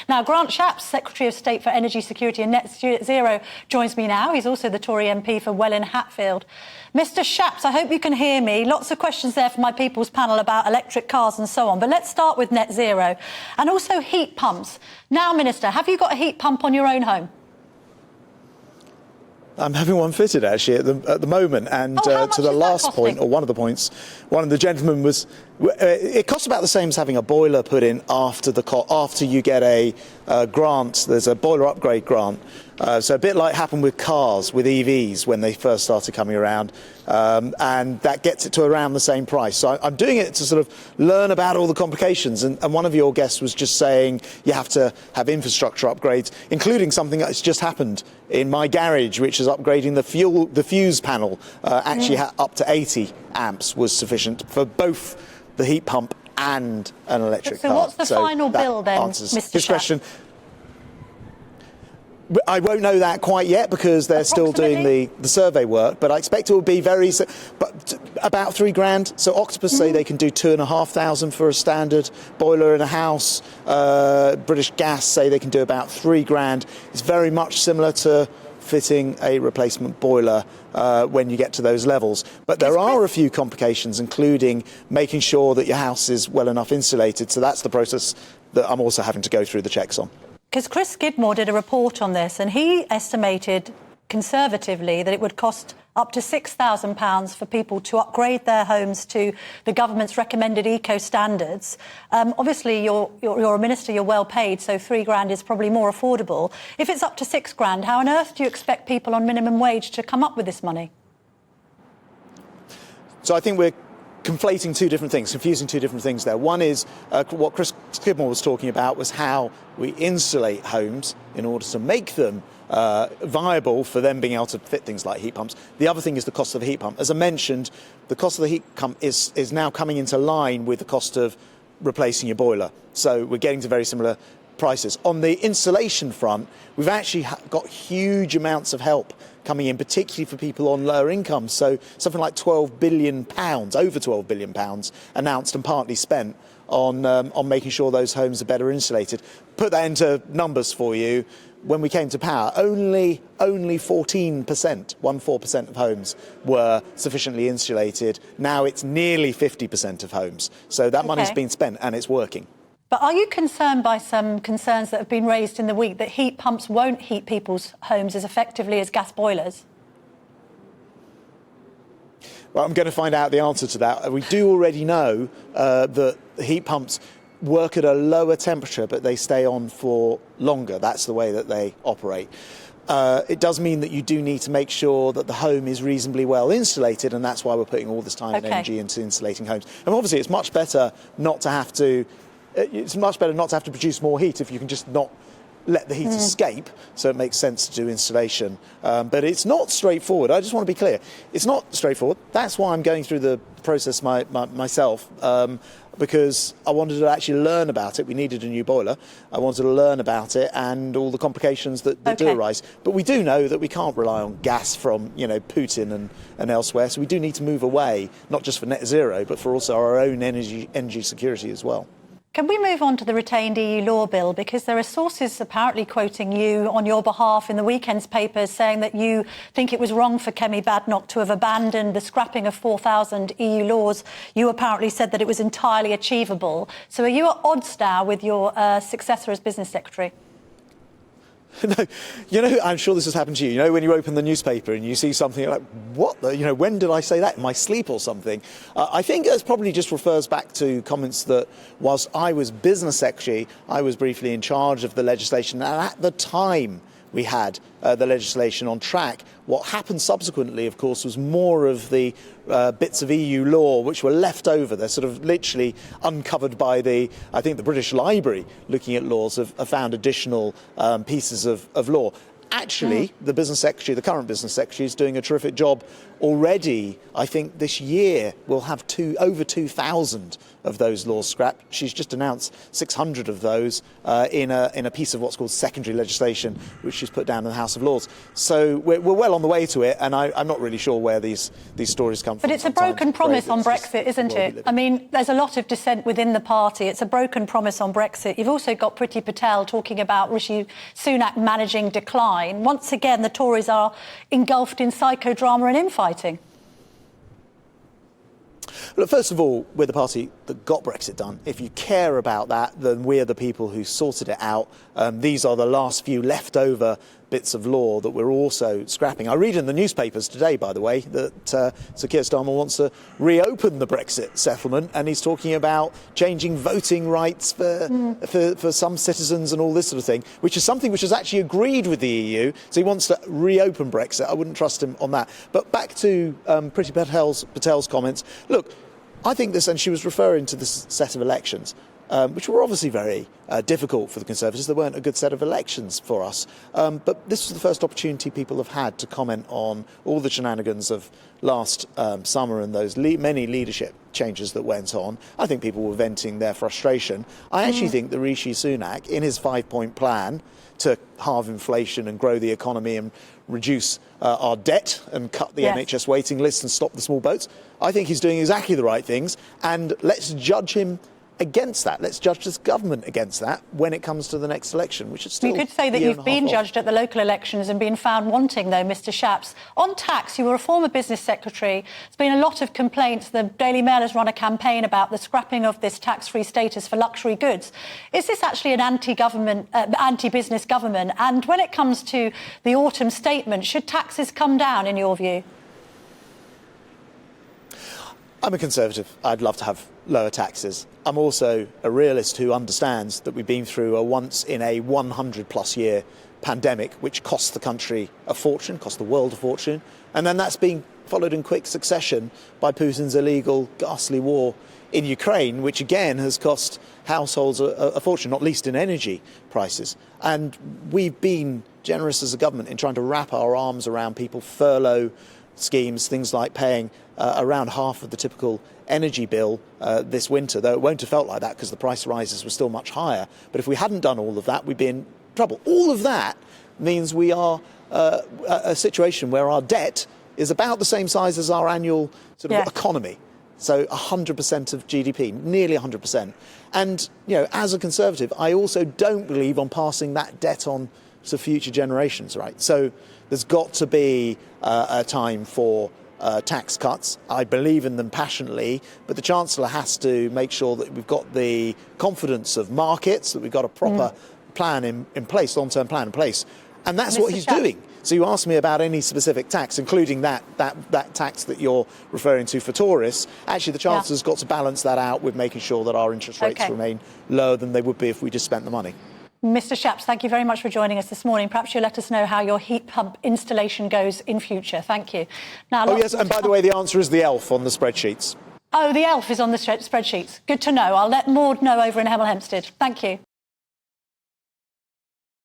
Now, Grant Shapps, Secretary of State for Energy Security and Net Zero, joins me now. He's also the Tory MP for Welwyn Hatfield. Mr Shapps, I hope you can hear me. Lots of questions there from my People's Panel about electric cars and so on. But let's start with net zero and also heat pumps. Now, Minister, have you got a heat pump on your own home? I'm having one fitted actually at the moment, and to the last point, or one of the points, one of the gentlemen was, it costs about the same as having a boiler put in after you get a grant. There's a boiler upgrade grant, so a bit like happened with cars, with EVs when they first started coming around, and that gets it to around the same price. So I'm doing it to sort of learn about all the complications, and one of your guests was just saying you have to have infrastructure upgrades, including something that's just happened in my garage, which is upgrading the fuse panel. Actually, up to 80 amps was sufficient for both the heat pump and an electric car. So what's the final bill then, Mr. His question. I won't know that quite yet because they're still doing the survey work, but I expect it will be about £3,000. So Octopus say they can do 2,500 for a standard boiler in a house. British Gas say they can do about £3,000. It's very much similar to fitting a replacement boiler when you get to those levels. But there are a few complications, including making sure that your house is well enough insulated. So that's the process that I'm also having to go through the checks on. Because Chris Skidmore did a report on this, and he estimated conservatively that it would cost up to £6,000 for people to upgrade their homes to the government's recommended eco standards. Obviously, you're a minister, you're well paid, so £3,000 is probably more affordable. If it's up to £6,000, how on earth do you expect people on minimum wage to come up with this money? So I think we're conflating two different things, confusing two different things there. One is what Chris Skidmore was talking about was how we insulate homes in order to make them viable for them being able to fit things like heat pumps. The other thing is the cost of the heat pump. As I mentioned, the cost of the heat pump is now coming into line with the cost of replacing your boiler. So we're getting to very similar prices. On the insulation front, we've actually got huge amounts of help coming in, particularly for people on lower incomes. So something like £12 billion, over £12 billion announced and partly spent on making sure those homes are better insulated. Put that into numbers for you. When we came to power, only 14% of homes were sufficiently insulated. Now it's nearly 50% of homes. So that money's been spent and it's working. But are you concerned by some concerns that have been raised in the week that heat pumps won't heat people's homes as effectively as gas boilers? Well, I'm going to find out the answer to that. We do already know that heat pumps work at a lower temperature, but they stay on for longer. That's the way that they operate. It does mean that you do need to make sure that the home is reasonably well insulated, and that's why we're putting all this time and energy into insulating homes. And obviously, it's much better not to have to. It's much better not to have to produce more heat if you can just not let the heat escape, so it makes sense to do insulation. But it's not straightforward. I just want to be clear. It's not straightforward. That's why I'm going through the process myself, because I wanted to actually learn about it. We needed a new boiler. I wanted to learn about it and all the complications that do arise. But we do know that we can't rely on gas from, Putin and elsewhere. So we do need to move away, not just for net zero, but for also our own energy security as well. Can we move on to the retained EU law bill? Because there are sources apparently quoting you on your behalf in the weekend's papers saying that you think it was wrong for Kemi Badenoch to have abandoned the scrapping of 4,000 EU laws. You apparently said that it was entirely achievable. So are you at odds now with your successor as Business Secretary? No, I'm sure this has happened to you. When you open the newspaper and you see something like, what when did I say that? In my sleep or something? I think it probably just refers back to comments that whilst I was Business Secretary, I was briefly in charge of the legislation. And at the time we had the legislation on track, what happened subsequently, of course, was more of the bits of EU law which were left over. They're sort of literally uncovered by the British Library looking at laws have found additional pieces of law. Actually, the business secretary, the current business secretary, is doing a terrific job already. I think this year we'll have over 2,000 of those laws scrapped. She's just announced 600 of those in a piece of what's called secondary legislation, which she's put down in the House of Lords. So we're well on the way to it, and I'm not really sure where these stories come from. But it's a broken promise on Brexit, isn't it? I mean, there's a lot of dissent within the party. It's a broken promise on Brexit. You've also got Priti Patel talking about Rishi Sunak managing decline. Once again, the Tories are engulfed in psychodrama and infighting. Look, first of all, we're the party that got Brexit done. If you care about that, then we're the people who sorted it out. These are the last few leftover bits of law that we're also scrapping. I read in the newspapers today, by the way, that Sir Keir Starmer wants to reopen the Brexit settlement, and he's talking about changing voting rights for some citizens and all this sort of thing, which is something which is actually agreed with the EU. So he wants to reopen Brexit. I wouldn't trust him on that. But back to Priti Patel's comments. Look, I think this, and she was referring to this set of elections, which were obviously very difficult for the Conservatives. They weren't a good set of elections for us. But this was the first opportunity people have had to comment on all the shenanigans of last summer and those many leadership changes that went on. I think people were venting their frustration. I actually think that Rishi Sunak, in his 5-point plan to halve inflation and grow the economy and reduce our debt and cut the NHS waiting list and stop the small boats, I think he's doing exactly the right things. And let's judge him against that. Let's judge this government against that when it comes to the next election, which is still. You could say that you've been judged at the local elections and been found wanting, though, Mr. Shapps. On tax, you were a former business secretary. There's been a lot of complaints. The Daily Mail has run a campaign about the scrapping of this tax-free status for luxury goods. Is this actually an anti-government, anti-business government? And when it comes to the autumn statement, should taxes come down, in your view? I'm a Conservative. I'd love to have lower taxes. I'm also a realist who understands that we've been through a once in a 100-plus year pandemic, which cost the country a fortune, cost the world a fortune, and then that's been followed in quick succession by Putin's illegal, ghastly war in Ukraine, which again has cost households a fortune, not least in energy prices. And we've been generous as a government in trying to wrap our arms around people, furlough schemes, things like paying around half of the typical energy bill this winter, though it won't have felt like that because the price rises were still much higher. But if we hadn't done all of that, we'd be in trouble. All of that means we are a situation where our debt is about the same size as our annual sort of economy. So 100% of GDP, nearly 100%. And, you know, as a Conservative, I also don't believe on passing that debt on to future generations, right? So there's got to be a time for tax cuts. I believe in them passionately, but the Chancellor has to make sure that we've got the confidence of markets, that we've got a proper plan in place, long-term plan in place. And that's what he's doing. So you asked me about any specific tax, including that tax that you're referring to for tourists. Actually, the Chancellor's got to balance that out with making sure that our interest rates remain lower than they would be if we just spent the money. Mr. Shapps, thank you very much for joining us this morning. Perhaps you'll let us know how your heat pump installation goes in future. Thank you. Now, yes, and by the way, the answer is the ELF on the spreadsheets. Oh, the ELF is on the spreadsheets. Good to know. I'll let Maud know over in Hemel Hempstead. Thank you.